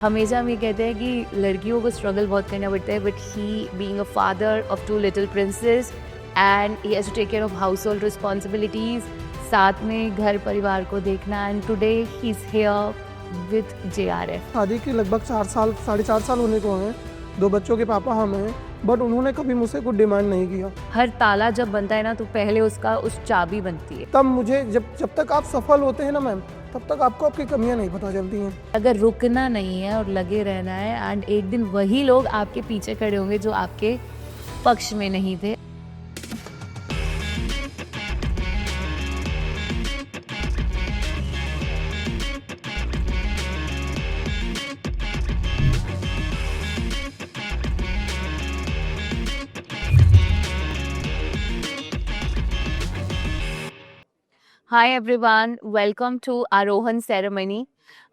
हमेशा हम ये कहते हैं कि लड़कियों को स्ट्रगल बहुत करना पड़ता है, but he being a father of two little princess and he has to take care of house hold responsibilities, साथ में घर परिवार को देखना, and today he is here with JRF। शादी के लगभग 4 साल 4.5 साल होने को हैं। 2 बच्चों के पापा हम हैं, बट उन्होंने कभी मुझसे कुछ डिमांड नहीं किया। हर ताला जब बनता है ना, तो पहले उसका उस चाबी बनती है। तब मुझे जब तक आप सफल होते हैं ना मैम, तब तक आपको आपकी कमियां नहीं पता चलती हैं। अगर रुकना नहीं है और लगे रहना है, एंड एक दिन वही लोग आपके पीछे खड़े होंगे जो आपके पक्ष में नहीं थे। Hi everyone, welcome to Arohan ceremony,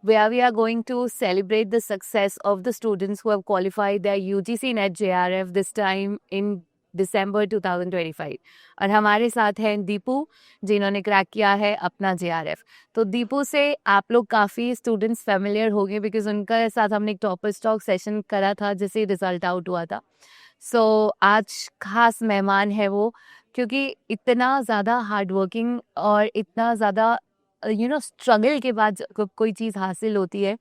where we are going to celebrate the success of the students who have qualified their UGC NET JRF this time in December 2025। और हमारे साथ हैं दीपू, जिन्होंने क्रैक किया है अपना JRF। तो दीपू से आप लोग काफ़ी स्टूडेंट्स फेमिलियर हो गए, बिकॉज उनका साथ हमने एक टॉपर्स टॉक सेशन करा था जिससे रिजल्ट आउट हुआ था। सो आज खास मेहमान है वो, क्योंकि इतना ज़्यादा हार्ड वर्किंग और इतना ज़्यादा स्ट्रगल के बाद जब कोई चीज़ हासिल होती है,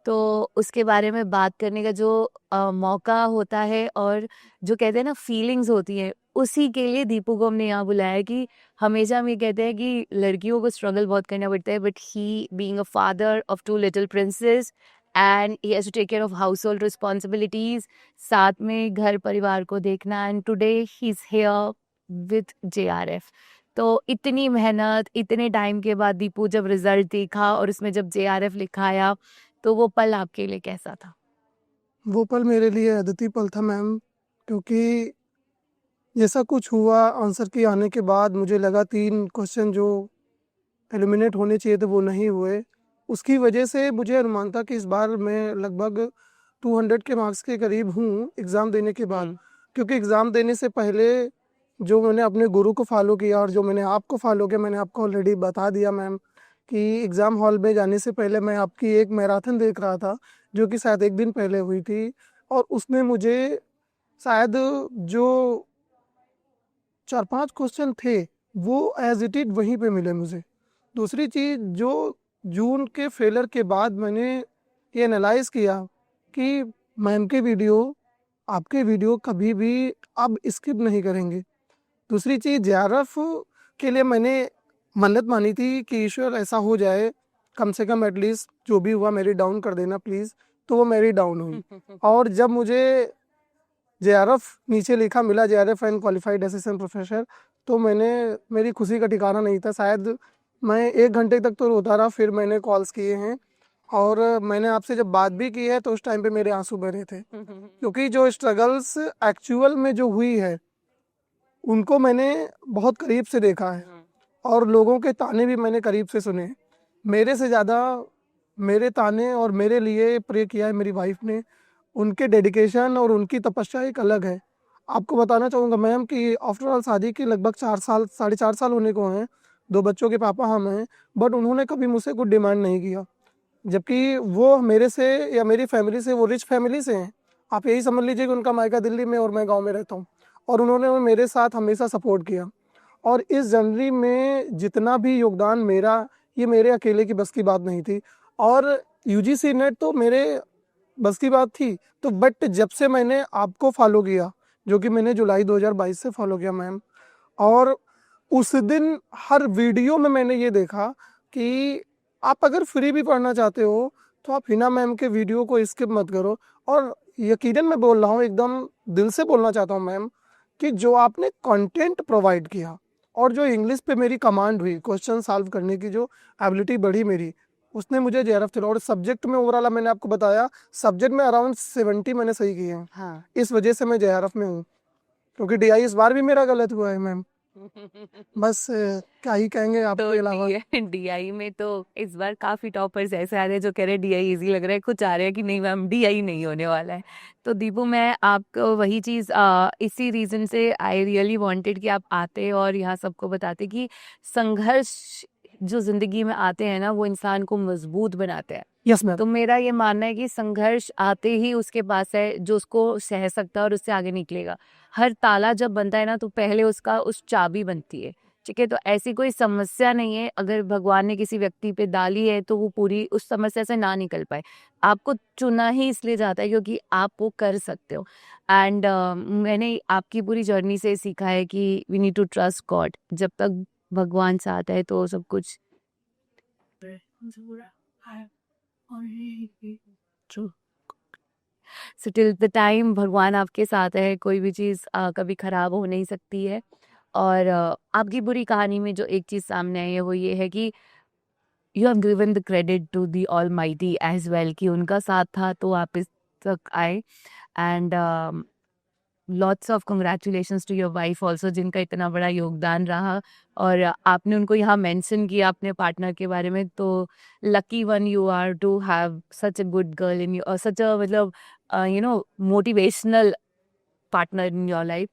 तो उसके बारे में बात करने का जो मौका होता है और जो कहते हैं ना फीलिंग्स होती है, उसी के लिए दीपू को हमने यहाँ बुलाया है। कि हमेशा हम ये कहते हैं कि लड़कियों को स्ट्रगल बहुत करना पड़ता है, but he being a father of two little princess and he has to take care of house hold responsibilities, साथ में घर परिवार को देखना, and today he is here with JRF। तो इतनी मेहनत, इतने टाइम के बाद दीपू जब रिजल्ट देखा और उसमें जब JRF लिखा आया, तो वो पल आपके लिए कैसा था? वो पल मेरे लिए अद्वितीय पल था मैम, क्योंकि जैसा कुछ हुआ आंसर की आने के बाद मुझे लगा 3 क्वेश्चन जो एलिमिनेट होने चाहिए थे वो नहीं हुए। उसकी वजह से मुझे अनुमान था कि इस बार मैं लगभग 200 के मार्क्स के करीब हूँ एग्ज़ाम देने के बाद। क्योंकि एग्ज़ाम देने से पहले जो मैंने अपने गुरु को फॉलो किया और जो मैंने आपको फॉलो किया, मैंने आपको ऑलरेडी बता दिया मैम कि एग्ज़ाम हॉल में जाने से पहले मैं आपकी एक मैराथन देख रहा था, जो कि शायद 1 दिन पहले हुई थी, और उसमें मुझे शायद जो 4-5 क्वेश्चन थे वो एज इट इज वहीं पे मिले मुझे। दूसरी चीज़, जो जून के फेलर के बाद मैंने ये एनालाइज़ किया कि मैम के वीडियो, आपके वीडियो कभी भी अब स्किप नहीं करेंगे। दूसरी चीज़, JRF के लिए मैंने मन्नत मानी थी कि ईश्वर ऐसा हो जाए, कम से कम एटलीस्ट जो भी हुआ मेरी डाउन कर देना प्लीज़। तो वो मेरी डाउन हुई। और जब मुझे JRF नीचे लिखा मिला, JRF and qualified assistant professor, तो मेरी खुशी का ठिकाना नहीं था। शायद मैं 1 घंटे तक तो रोता रहा, फिर मैंने कॉल्स किए हैं और मैंने आपसे जब बात भी की है तो उस टाइम पे मेरे आंसू बह रहे थे, क्योंकि जो स्ट्रगल्स एक्चुअल में जो हुई है उनको मैंने बहुत करीब से देखा है और लोगों के ताने भी मैंने करीब से सुने। मेरे से ज़्यादा मेरे ताने और मेरे लिए प्रे किया है मेरी वाइफ ने। उनके डेडिकेशन और उनकी तपस्या एक अलग है। आपको बताना चाहूँगा मैम कि आफ्टर ऑल शादी के लगभग 4.5 साल होने को हैं। 2 बच्चों के पापा हम हैं, बट उन्होंने कभी मुझसे कुछ डिमांड नहीं किया। जबकि वो मेरे से या मेरी फैमिली से, वो रिच फैमिली से हैं। आप यही समझ लीजिए कि उनका मायका दिल्ली में और मैं गाँव में रहता हूँ, और उन्होंने मेरे साथ हमेशा सपोर्ट किया। और इस जर्नी में जितना भी योगदान मेरा, ये मेरे अकेले की बस की बात नहीं थी। और UGC नेट तो मेरे बस की बात थी, तो बट जब से मैंने आपको फॉलो किया, जो कि मैंने जुलाई 2022 से फॉलो किया मैम, और उस दिन हर वीडियो में मैंने ये देखा कि आप अगर फ्री भी पढ़ना चाहते हो तो आप हिना मैम के वीडियो को स्किप मत करो। और यकीनन मैं बोल रहा हूँ, एकदम दिल से बोलना चाहता हूँ मैम, कि जो आपने कंटेंट प्रोवाइड किया और जो इंग्लिश पे मेरी कमांड हुई, क्वेश्चन सॉल्व करने की जो एबिलिटी बढ़ी मेरी, उसने मुझे JRF दिलाया। और सब्जेक्ट में ओवरऑल मैंने आपको बताया, सब्जेक्ट में अराउंड 70 मैंने सही किए हैं। हाँ। इस वजह से मैं JRF में हूँ, क्योंकि DI इस बार भी मेरा गलत हुआ है मैम। बस क्या ही कहेंगे आपके तो अलावा। DI में तो इस बार काफी टॉपर्स ऐसे आ रहे हैं जो कह रहे हैं DI इजी लग रहा है, कुछ आ रहे हैं कि नहीं मैम DI नहीं होने वाला है। तो दीपू, मैं आपको वही चीज इसी रीजन से आई रियली वांटेड कि आप आते और यहाँ सबको बताते कि संघर्ष जो जिंदगी में आते हैं ना, वो इंसान को मजबूत बनाते हैं। Yes ma'am. तो मेरा ये मानना है कि संघर्ष आते ही उसके पास है जो उसको सह सकता है और उससे आगे निकलेगा। हर ताला जब बनता है ना तो पहले उसका उस चाबी बनती है, ठीक है? तो ऐसी कोई समस्या नहीं है, अगर भगवान ने किसी व्यक्ति पे डाली है तो वो पूरी उस समस्या से ना निकल पाए। आपको चुना ही इसलिए जाता है क्योंकि आप वो कर सकते हो। एंड मैंने आपकी पूरी जर्नी से सीखा है कि we need to trust God. जब तक भगवान साथ है तो सब कुछ true. So till the time भगवान आपके साथ है, कोई भी चीज़ कभी खराब हो नहीं सकती है। और आपकी पूरी कहानी में जो एक चीज़ सामने आई है वो ये है कि you have given the credit to the almighty as well कि उनका साथ था तो आप इस तक आए। And lots of congratulations to your wife also जिनका इतना बड़ा योगदान रहा। और आपने उनको यहाँ मेंशन किया अपने पार्टनर के बारे में, तो lucky one you are to have such a good girl in you और सच अ मतलब motivational partner in your life.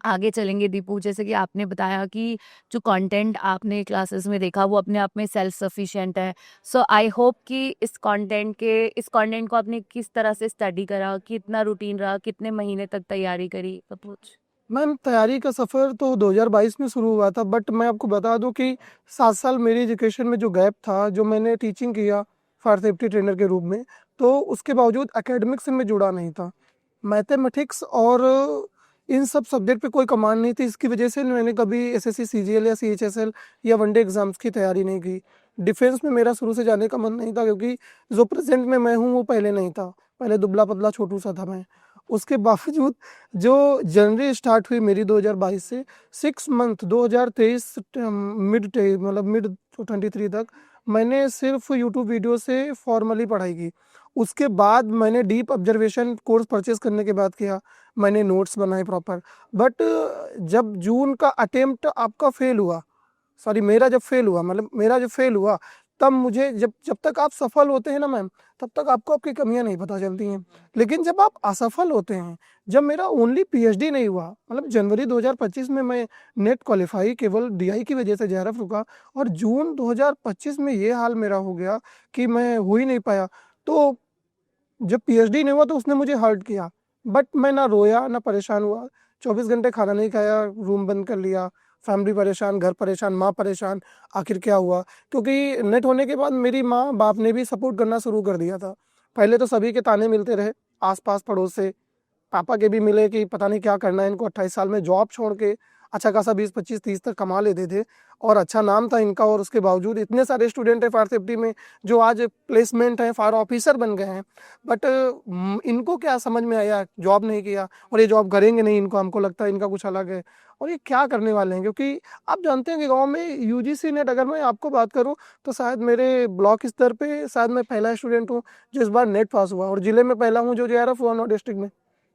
आगे चलेंगे दीपू, जैसे कि आपने बताया कि जो कंटेंट आपने क्लासेस में देखा वो अपने आप में सेल्फ सफिशिएंट है। सो आई होप कि इस कंटेंट को आपने किस तरह से स्टडी करा, कितना रूटीन रहा, कितने महीने तक तैयारी करी कुछ? मैम तैयारी का सफ़र तो 2022 में शुरू हुआ था, बट मैं आपको बता दूं कि 7 साल मेरी एजुकेशन में जो गैप था, जो मैंने टीचिंग किया फायर सेफ्टी ट्रेनर के रूप में, तो उसके बावजूद एकेडमिक से मैं जुड़ा नहीं था। मैथमेटिक्स और इन सब सब्जेक्ट पे कोई कमांड नहीं थी, इसकी वजह से मैंने कभी एसएससी सीजीएल या सीएचएसएल या वनडे एग्जाम्स की तैयारी नहीं की। डिफेंस में मेरा शुरू से जाने का मन नहीं था, क्योंकि जो प्रेजेंट में मैं हूँ वो पहले नहीं था। पहले दुबला पतला छोटू सा था मैं। उसके बावजूद जो जर्नी स्टार्ट हुई मेरी 2022 से 6 मंथ 2023 मिड 23 तक मैंने सिर्फ यूट्यूब वीडियो से फॉर्मली पढ़ाई की। उसके बाद मैंने डीप ऑब्जर्वेशन कोर्स परचेज करने के बाद किया, मैंने नोट्स बनाए प्रॉपर। बट जब जून का अटेम्प्ट आपका फेल हुआ, सॉरी मेरा जब फेल हुआ, मतलब मेरा जब फेल हुआ, तब मुझे जब जब तक आप सफल होते हैं ना मैम, तब तक आपको आपकी कमियां नहीं पता चलती हैं। लेकिन जब आप असफल होते हैं, जब मेरा ओनली पीएचडी नहीं हुआ, मतलब जनवरी 2025 में मैं नेट क्वालिफाई केवल डीआई की वजह से जेआरएफ रुका, और जून 2025 में ये हाल मेरा हो गया कि मैं हो ही नहीं पाया। तो जब पीएचडी नहीं हुआ तो उसने मुझे हर्ट किया, बट मैं ना रोया ना परेशान हुआ। 24 घंटे खाना नहीं खाया, रूम बंद कर लिया, फैमिली परेशान, घर परेशान, माँ परेशान। आखिर क्या हुआ? क्योंकि नेट होने के बाद मेरी माँ बाप ने भी सपोर्ट करना शुरू कर दिया था। पहले तो सभी के ताने मिलते रहे, आसपास पड़ोस से, पापा के भी मिले कि पता नहीं क्या करना है इनको, 28 साल में जॉब छोड़ के अच्छा खासा 20 25 30 तक कमा लेते थे, और अच्छा नाम था इनका, और उसके बावजूद इतने सारे स्टूडेंट हैं फायर सेफ्टी में जो आज प्लेसमेंट हैं, फायर ऑफिसर बन गए हैं। बट इनको क्या समझ में आया, जॉब नहीं किया, और ये जॉब करेंगे नहीं, इनको हमको लगता है इनका कुछ अलग है, और ये क्या करने वाले हैं। क्योंकि आप जानते हैं कि गांव में यूजीसी नेट, अगर मैं आपको बात करूं तो शायद मेरे ब्लॉक स्तर पे शायद मैं पहला स्टूडेंट हूं जो इस बार नेट पास हुआ, और जिले में पहला हूं जो जेआरएफ हुआ नॉर्थ डिस्ट्रिक्ट में।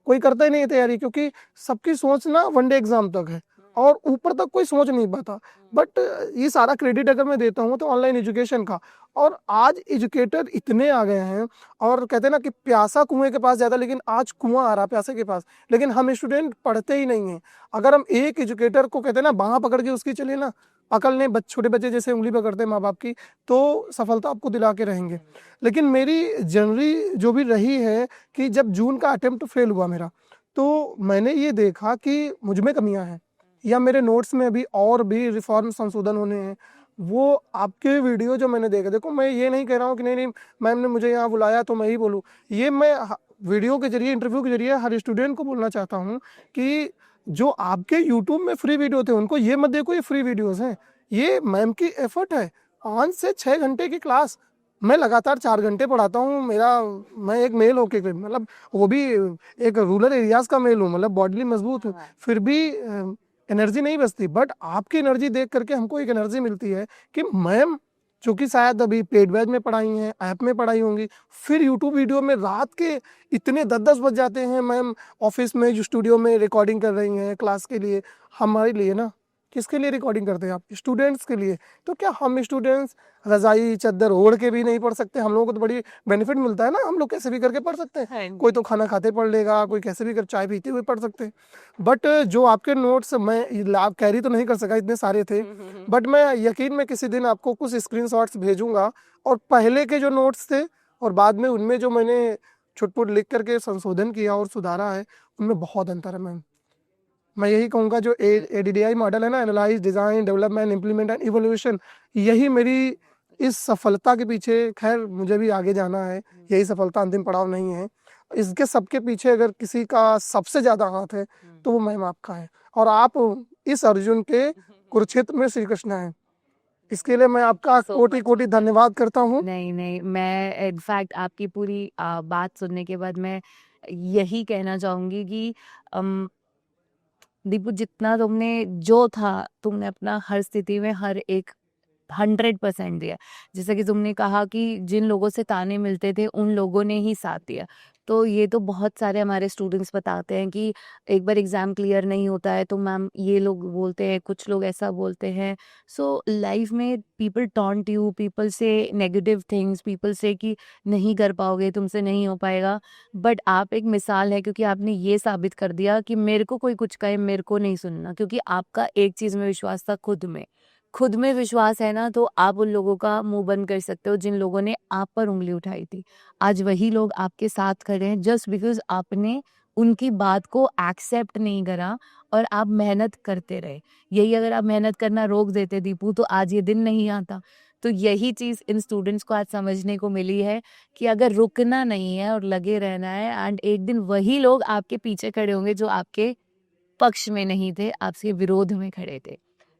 कोई करता ही नहीं है तैयारी, क्योंकि सबकी सोच ना वनडे एग्जाम तक है और ऊपर तक कोई सोच नहीं पाता। बट ये सारा क्रेडिट अगर मैं देता हूँ तो ऑनलाइन एजुकेशन का। और आज एजुकेटर इतने आ गए हैं, और कहते हैं ना कि प्यासा कुएं के पास जाता, लेकिन आज कुआं आ रहा प्यासे के पास, लेकिन हम स्टूडेंट पढ़ते ही नहीं हैं। अगर हम एक एजुकेटर को कहते हैं ना बाँह पकड़ के उसकी चलिए ना, पकड़ लें, छोटे बच्चे जैसे उंगली पकड़ते हैं माँ बाप की, तो सफलता आपको दिला के रहेंगे। लेकिन मेरी जर्नी जो भी रही है कि जब जून का अटेम्प्ट फेल हुआ मेरा, तो मैंने ये देखा कि मुझ में कमियां हैं, या मेरे नोट्स में अभी और भी रिफॉर्म संशोधन होने हैं। वो आपके वीडियो जो मैंने देखे, देखो मैं ये नहीं कह रहा हूँ कि नहीं नहीं मैम ने मुझे यहाँ बुलाया तो मैं ही बोलूँ, ये मैं वीडियो के जरिए, इंटरव्यू के जरिए हर स्टूडेंट को बोलना चाहता हूँ कि जो आपके यूट्यूब में फ्री वीडियो थे उनको ये मत देखो, ये फ्री वीडियोस हैं, ये मैम की एफर्ट है। 5 से 6 घंटे की क्लास मैं लगातार 4 घंटे पढ़ाता हूँ। मैं एक मेल होके, मतलब वो भी एक रूरल एरियाज का मेल हूँ, मतलब बॉडी मजबूत हूँ, फिर भी एनर्जी नहीं बचती। बट आपकी एनर्जी देख करके हमको एक एनर्जी मिलती है कि मैम, जो कि शायद अभी पेड बैच में पढ़ाई हैं, ऐप में पढ़ाई होंगी, फिर यूट्यूब वीडियो में रात के इतने 10-10 बज जाते हैं, मैम ऑफिस में जो स्टूडियो में रिकॉर्डिंग कर रही हैं क्लास के लिए, हमारे लिए ना किसके लिए रिकॉर्डिंग करते हैं आप? स्टूडेंट्स के लिए। तो क्या हम स्टूडेंट्स रजाई चद्दर ओढ़ के भी नहीं पढ़ सकते? हम लोगों को तो बड़ी बेनिफिट मिलता है ना, हम लोग कैसे भी करके पढ़ सकते हैं। हाँ कोई जी। तो खाना खाते पढ़ लेगा, कोई कैसे भी कर चाय पीते हुए पढ़ सकते हैं। बट जो आपके नोट्स मैं आप कैरी तो नहीं कर सका, इतने सारे थे। बट मैं यकीन में किसी दिन आपको कुछ स्क्रीनशॉट्स भेजूंगा, और पहले के जो नोट्स थे और बाद में उनमें जो मैंने छुटपुट लिख करके संशोधन किया और सुधारा है, उनमें बहुत अंतर है मैम। मैं यही कहूँगा जो एडीडीआई मॉडल है ना, analyse design development implement and evolution, यही मेरी इस सफलता के पीछे, खैर मुझे भी आगे जाना है, यही सफलता अंतिम पड़ाव नहीं है। इसके सबके पीछे अगर किसी का सबसे ज़्यादा हाथ है तो वो मैम आपका है, और आप इस अर्जुन के कुरुक्षेत्र में श्री कृष्ण हैं। इसके लिए मैं आपका So कोटि much. कोटि धन्यवाद करता हूँ। नहीं नहीं, मैं इनफैक्ट आपकी पूरी बात सुनने के बाद मैं यही कहना चाहूंगी कि अम, दीपू, जितना तुमने जो था तुमने अपना हर स्थिति में हर एक 100% दिया। जैसा कि तुमने कहा कि जिन लोगों से ताने मिलते थे उन लोगों ने ही साथ दिया। तो ये तो बहुत सारे हमारे स्टूडेंट्स बताते हैं कि एक बार एग्ज़ाम क्लियर नहीं होता है तो मैम ये लोग बोलते हैं, कुछ लोग ऐसा बोलते हैं। सो लाइफ में पीपल टॉन्ट यू, पीपल से नेगेटिव थिंग्स, पीपल से कि नहीं कर पाओगे, तुमसे नहीं हो पाएगा। बट आप एक मिसाल है, क्योंकि आपने ये साबित कर दिया कि मेरे को कोई कुछ कहे मेरे को नहीं सुनना, क्योंकि आपका एक चीज़ में विश्वास था, खुद में। खुद में विश्वास है ना, तो आप उन लोगों का मुंह बंद कर सकते हो जिन लोगों ने आप पर उंगली उठाई थी। आज वही लोग आपके साथ खड़े हैं जस्ट बिकॉज आपने उनकी बात को एक्सेप्ट नहीं करा और आप मेहनत करते रहे। यही अगर आप मेहनत करना रोक देते दीपू, तो आज ये दिन नहीं आता। तो यही चीज़ इन स्टूडेंट्स को आज समझने को मिली है कि अगर रुकना नहीं है और लगे रहना है, एंड एक दिन वही लोग आपके पीछे खड़े होंगे जो आपके पक्ष में नहीं थे, आपसे विरोध में खड़े थे।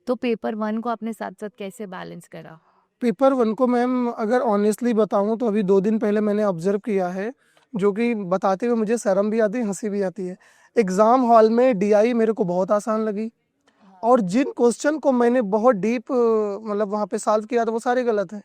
तो पेपर 1 को आपने साथ-साथ कैसे बैलेंस करा? पेपर 1 को मैम अगर ऑनेस्टली बताऊँ तो अभी 2 दिन पहले मैंने ऑब्ज़र्व किया है, जो कि बताते हुए मुझे शर्म भी आती है, हँसी भी आती है। एग्ज़ाम हॉल में डीआई मेरे को बहुत आसान लगी, और जिन क्वेश्चन को मैंने बहुत डीप मतलब वहाँ पे सॉल्व किया था वो सारे गलत हैं।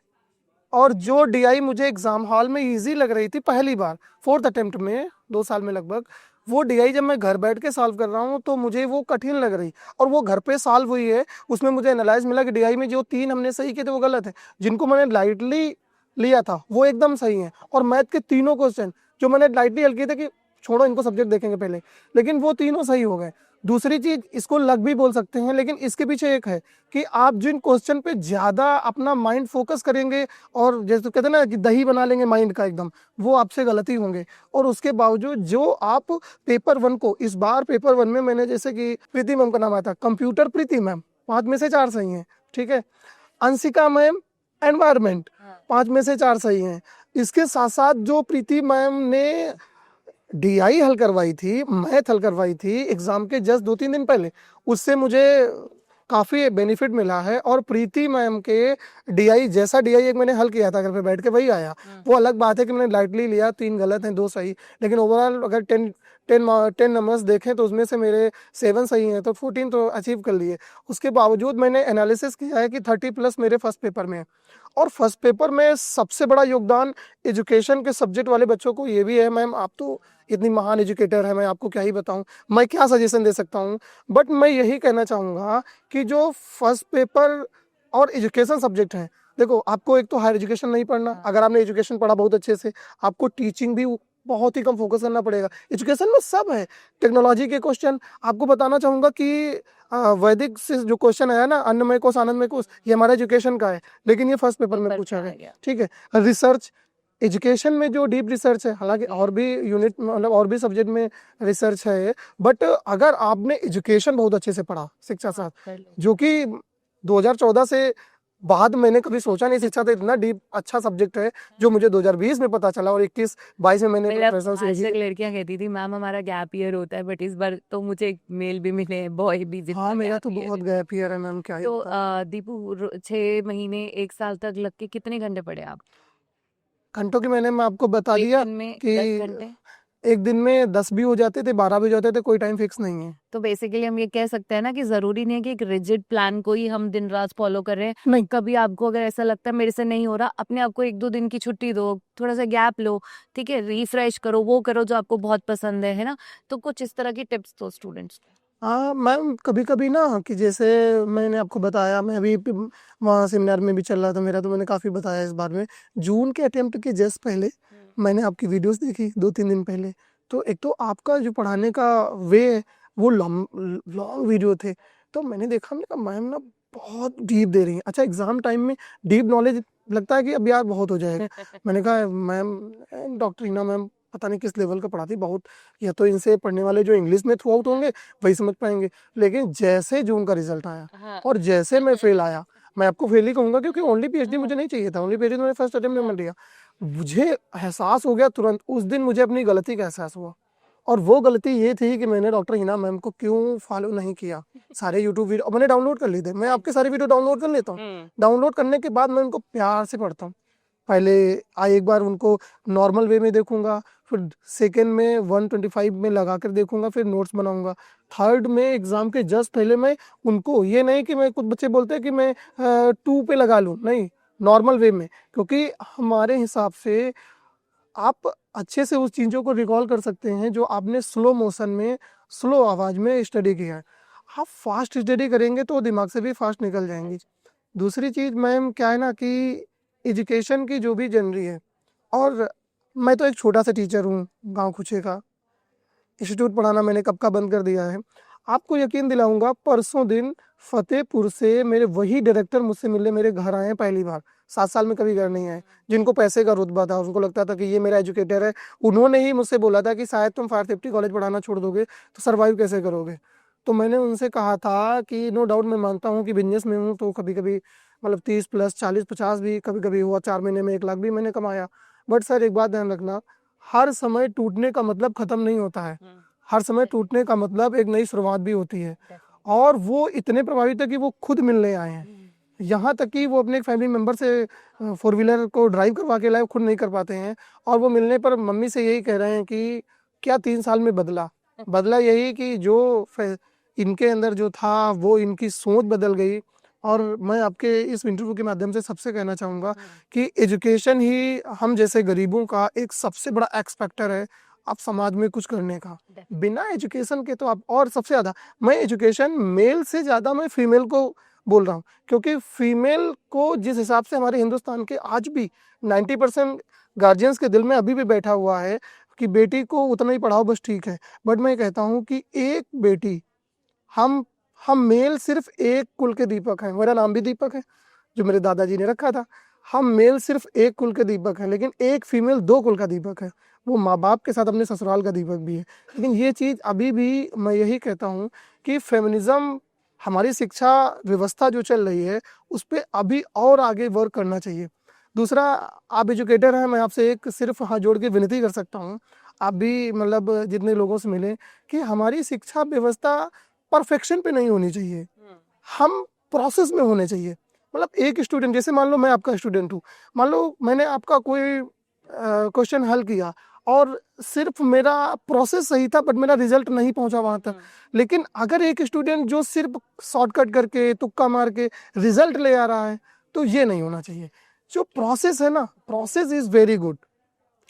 और जो डीआई मुझे एग्ज़ाम हॉल में ईज़ी लग रही थी पहली बार, 4th अटेम्प्ट में 2 साल में लगभग, वो डीआई जब मैं घर बैठ के सॉल्व कर रहा हूँ तो मुझे वो कठिन लग रही, और वो घर पे सॉल्व हुई है। उसमें मुझे एनालाइज़ मिला कि डीआई में जो 3 हमने सही किए थे वो गलत है, जिनको मैंने लाइटली लिया था वो एकदम सही हैं। और मैथ के तीनों क्वेश्चन जो मैंने लाइटली हल किए थे कि छोड़ो इनको सब्जेक्ट देखेंगे पहले, लेकिन वो तीनों सही हो गए। दूसरी चीज़, इसको लक भी बोल सकते हैं, लेकिन इसके पीछे एक है कि आप जिन क्वेश्चन पे ज़्यादा अपना माइंड फोकस करेंगे और जैसे कहते हैं ना कि दही बना लेंगे माइंड का एकदम, वो आपसे गलती होंगे। और उसके बावजूद जो आप पेपर 1 को, इस बार पेपर 1 में मैंने जैसे कि प्रीति मैम का नाम आया था, कंप्यूटर प्रीति मैम 5 में से 4 सही हैं, ठीक है। अंशिका मैम एनवायरमेंट 5 में से 4 सही हैं। इसके साथ साथ जो प्रीति मैम ने डीआई हल करवाई थी, मैथ हल करवाई थी एग्जाम के जस्ट 2-3 दिन पहले, उससे मुझे काफ़ी बेनिफिट मिला है। और प्रीति मैम के डीआई जैसा डीआई एक मैंने हल किया था घर पे बैठ के, वही आया। वो अलग बात है कि मैंने लाइटली लिया, 3 गलत हैं 2 सही, लेकिन ओवरऑल अगर 10 नंबर्स देखें तो उसमें से मेरे 7 सही हैं, तो 14 तो अचीव कर लिए। उसके बावजूद मैंने एनालिसिस किया है कि 30+ मेरे फर्स्ट पेपर में है। और फर्स्ट पेपर में सबसे बड़ा योगदान एजुकेशन के सब्जेक्ट वाले बच्चों को ये भी है। मैम आप तो इतनी महान एजुकेटर है, मैं आपको क्या ही बताऊं, मैं क्या सजेशन दे सकता हूं। बट मैं यही कहना चाहूँगा कि जो फर्स्ट पेपर और एजुकेशन सब्जेक्ट हैं, देखो आपको एक तो हायर एजुकेशन नहीं पढ़ना, अगर आपने एजुकेशन पढ़ा बहुत अच्छे से, आपको टीचिंग भी बहुत ही कम फोकस करना पड़ेगा। एजुकेशन में सब है, टेक्नोलॉजी के क्वेश्चन आपको बताना चाहूँगा कि वैदिक से जो क्वेश्चन आया ना, अन्नमय कोश आनंदमय कोश, ये हमारा एजुकेशन का है, लेकिन ये फर्स्ट पेपर में पूछा गया, ठीक है। रिसर्च, एजुकेशन में जो डीप रिसर्च है, हालांकि और भी यूनिट मतलब और भी सब्जेक्ट में रिसर्च है, बट अगर आपने एजुकेशन बहुत अच्छे से पढ़ा, शिक्षा शास्त्र, जो कि 2014 से बाद मैंने कभी सोचा नहीं, शिक्षा तो इतना डीप अच्छा सब्जेक्ट है जो मुझे 2020 में पता चला, और 21-22 में मैंने प्रोफेसर से आज तक लड़कियां कहती थी मैम हमारा गैप ईयर होता है, बट इस बार तो मुझे मेल भी मिले, बॉय भी, जितना हाँ मेरा gap तो year बहुत है। गैप ईयर है मैम, क्या ही तो बताऊं। दीपू, 6 महीने 1 साल तक लग के कितने घंटे पढ़े आप? घंटों की मैंने मैं आपको बता एक दिया दिन में कि 10 घंटे? एक दिन में 10 भी हो जाते थे, 12 भी हो जाते थे, कोई टाइम फिक्स नहीं है। तो बेसिकली हम ये कह सकते हैं ना कि जरूरी नहीं है कि एक रिजिड प्लान को ही हम दिन रात फॉलो कर रहे हैं। नहीं, कभी आपको अगर ऐसा लगता है मेरे से नहीं हो रहा, अपने आप को 1-2 दिन की छुट्टी दो, थोड़ा सा गैप लो, ठीक है, रिफ्रेश करो, वो करो जो आपको बहुत पसंद है ना। तो कुछ इस तरह की टिप्स दो स्टूडेंट्स को। हाँ मैम, कभी कभी ना कि जैसे मैंने आपको बताया, मैं अभी वहाँ सेमिनार में भी चल रहा था मेरा, तो मैंने काफ़ी बताया इस बारे में। जून के अटेम्प्ट के जस्ट पहले मैंने आपकी वीडियोस देखी 2-3 दिन पहले। तो एक तो आपका जो पढ़ाने का वे है वो लॉन्ग लॉन्ग वीडियो थे। तो मैंने देखा, मैंने कहा मैम ना बहुत डीप दे रही हैं। अच्छा, एग्जाम टाइम में डीप नॉलेज लगता है कि अब यार बहुत हो जाएगा। मैंने कहा मैम, डॉक्टर हिना मैम पता नहीं किस लेवल का पढ़ाती, बहुत, या तो इनसे पढ़ने वाले जो इंग्लिश में थ्रू आउट होंगे वही समझ पाएंगे। लेकिन जैसे जून का रिजल्ट आया हाँ। और जैसे मैं फेल आया, मैं आपको फेल ही कहूंगा क्योंकि ओनली पीएचडी मुझे नहीं चाहिए था, ओनली पीएचडी मैंने फर्स्ट अटेम्प्ट में मिल लिया। मुझे एहसास हो गया तुरंत उस दिन, मुझे अपनी गलती का एहसास हुआ। और वो गलती ये थी कि मैंने डॉक्टर हिना मैम को क्यों फॉलो नहीं किया। सारे यूट्यूब वीडियो मैंने डाउनलोड कर लिए थे, मैं आपके सारे वीडियो डाउनलोड कर लेता हूँ। डाउनलोड करने के बाद मैं उनको प्यार से पढ़ता हूँ। पहले एक बार उनको नॉर्मल वे में देखूंगा, फिर सेकेंड में 125 में लगा कर देखूंगा, फिर नोट्स बनाऊंगा। थर्ड में एग्जाम के जस्ट पहले मैं उनको, ये नहीं कि मैं, कुछ बच्चे बोलते हैं कि मैं 2 पे लगा लूँ, नहीं, नॉर्मल वे में, क्योंकि हमारे हिसाब से आप अच्छे से उस चीज़ों को रिकॉल कर सकते हैं जो आपने स्लो मोशन में, स्लो आवाज में स्टडी किया है। आप फास्ट स्टडी करेंगे तो दिमाग से भी फास्ट निकल जाएंगी। दूसरी चीज़ मैम क्या है ना कि एजुकेशन की जो भी जन रही है, और मैं तो एक छोटा सा टीचर हूँ गांव खुचे का, इंस्टीट्यूट पढ़ाना मैंने कब का बंद कर दिया है। आपको यकीन दिलाऊंगा, परसों दिन फतेहपुर से मेरे वही डायरेक्टर मुझसे मिलने मेरे घर आए हैं पहली बार। 7 साल में कभी घर नहीं आए। जिनको पैसे का रुतबा था, उनको लगता था कि ये मेरा एजुकेटर है, उन्होंने ही मुझसे बोला था कि शायद तुम फायर सेफ्टी कॉलेज पढ़ाना छोड़ दोगे तो सर्वाइव कैसे करोगे। तो मैंने उनसे कहा था कि नो डाउट मैं मानता हूँ कि बिजनेस में हूँ, तो कभी कभी मतलब 30 प्लस 40-50 भी कभी कभी हुआ, 4 महीने में 1 लाख भी मैंने कमाया। बट सर एक बात ध्यान रखना, हर समय टूटने का मतलब खत्म नहीं होता है। हर समय टूटने का मतलब एक नई शुरुआत भी होती है। और वो इतने प्रभावित है कि वो खुद मिलने आए हैं। यहाँ तक कि वो अपने एक फैमिली मेंबर से 4 व्हीलर को ड्राइव करवा के लाए, खुद नहीं कर पाते हैं। और वो मिलने पर मम्मी से यही कह रहे हैं कि क्या 3 साल में बदला। बदला यही कि जो इनके अंदर जो था वो इनकी सोच बदल गई। और मैं आपके इस इंटरव्यू के माध्यम से सबसे कहना चाहूँगा कि एजुकेशन ही हम जैसे गरीबों का एक सबसे बड़ा एक्स फैक्टर है आप समाज में कुछ करने का। बिना एजुकेशन के तो आप, और सबसे ज़्यादा मैं एजुकेशन मेल से ज़्यादा मैं फीमेल को बोल रहा हूँ, क्योंकि फीमेल को जिस हिसाब से हमारे हिंदुस्तान के आज भी 90% गार्जियंस के दिल में अभी भी बैठा हुआ है कि बेटी को उतना ही पढ़ाओ बस ठीक है। बट मैं कहता हूँ कि एक बेटी, हम हम मेल सिर्फ एक कुल के दीपक हैं। मेरा नाम भी दीपक है, जो मेरे दादाजी ने रखा था। हम मेल सिर्फ एक कुल के दीपक हैं, लेकिन एक फीमेल 2 कुल का दीपक है। वो माँ बाप के साथ अपने ससुराल का दीपक भी है। लेकिन ये चीज़ अभी भी मैं यही कहता हूँ कि फेमिनिज्म, हमारी शिक्षा व्यवस्था जो चल रही है उस पर अभी और आगे वर्क करना चाहिए। दूसरा, आप एजुकेटर हैं, मैं आपसे एक सिर्फ हाथ जोड़ के विनती कर सकता हूँ, आप भी मतलब जितने लोगों से मिले, कि हमारी शिक्षा व्यवस्था परफेक्शन पे नहीं होनी चाहिए, हम प्रोसेस में होने चाहिए। मतलब एक स्टूडेंट, जैसे मान लो मैं आपका स्टूडेंट हूँ, मान लो मैंने आपका कोई क्वेश्चन हल किया और सिर्फ मेरा प्रोसेस सही था बट मेरा रिजल्ट नहीं पहुंचा वहां तक। लेकिन अगर एक स्टूडेंट जो सिर्फ शॉर्टकट करके तुक्का मार के रिजल्ट ले आ रहा है, तो ये नहीं होना चाहिए। जो प्रोसेस है ना, process is very good,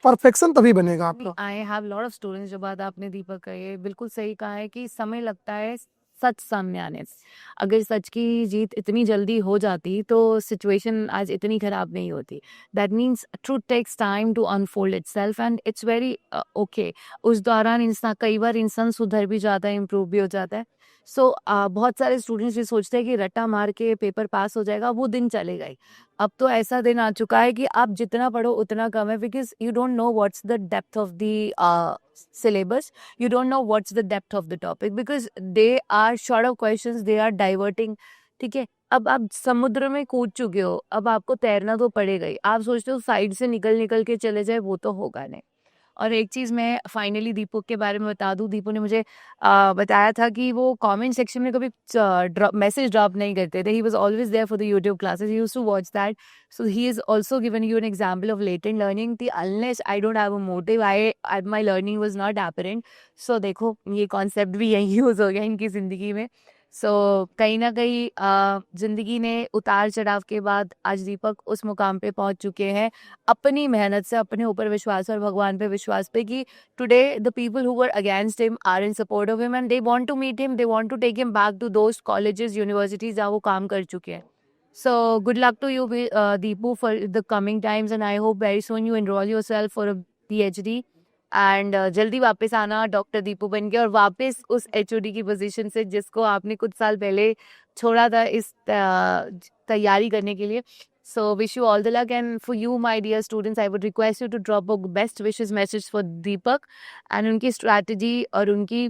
perfection तभी बनेगा आपका। I have lot of students. जो बात आपने दीपक का ये बिल्कुल सही कहा है कि समय लगता है सच सामने आने से। अगर सच की जीत इतनी जल्दी हो जाती तो सिचुएशन आज इतनी खराब नहीं होती। That means truth takes time to unfold itself and it's very okay. उस दौरान इंसान, कई बार इंसान सुधर भी जाता है, इम्प्रूव भी हो जाता है। सो बहुत सारे स्टूडेंट्स ये सोचते हैं कि रट्टा मार के पेपर पास हो जाएगा, वो दिन चलेगा ही। अब तो ऐसा दिन आ चुका है कि आप जितना पढ़ो उतना कम है, because you don't know what's the depth of the syllabus. You don't know what's the depth of the topic because they are short of questions, they are diverting. ठीक है, अब आप समुद्र में कूद चुके हो, अब आपको तैरना तो पड़ेगा ही। आप सोचते हो साइड से निकल निकल के चले जाए, वो तो होगा नहीं। और एक चीज़ मैं फाइनली दीपक के बारे में बता दूँ, दीपक ने मुझे बताया था कि वो कमेंट सेक्शन में कभी मैसेज ड्रॉप नहीं करते थे। He was always there for the YouTube classes, he used to watch that. So he is also given you an example of latent learning कि unless I don't have a motive, I my learning was not apparent. So देखो, ये concept भी यही use हो गया इनकी ज़िंदगी में। सो कहीं ना कहीं जिंदगी ने उतार चढ़ाव के बाद आज दीपक उस मुकाम पे पहुंच चुके हैं अपनी मेहनत से, अपने ऊपर विश्वास और भगवान पे विश्वास पे कि today the people who were against him are in support of him and they want to meet him, they want to take him back to those colleges universities जहाँ वो काम कर चुके हैं. So good luck to you, Deepu, for the coming times, and I hope very soon you enroll yourself for a PhD. And जल्दी वापस आना doctor Deepu बन के, और वापस उस HOD की पोजीशन से जिसको आपने कुछ साल पहले छोड़ा था इस तैयारी करने के लिए. So wish you all the luck, and for you my dear students I would request you to drop a best wishes message for Deepak, and उनकी स्ट्रैटेजी और उनकी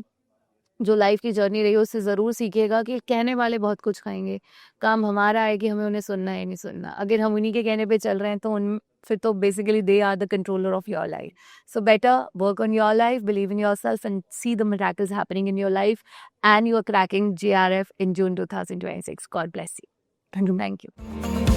जो लाइफ की जर्नी रही है उससे ज़रूर सीखिएगा कि कहने वाले बहुत कुछ खाएंगे, काम हमारा है कि हमें उन्हें सुनना है नहीं सुनना. अगर हम उन्हीं के कहने पे चल रहे हैं तो उन फिर तो basically they are the controller of your life. So better work on your life, believe in yourself and see the miracles happening in your life, and you are cracking JRF in June 2026. God bless you. Thank you. Thank you.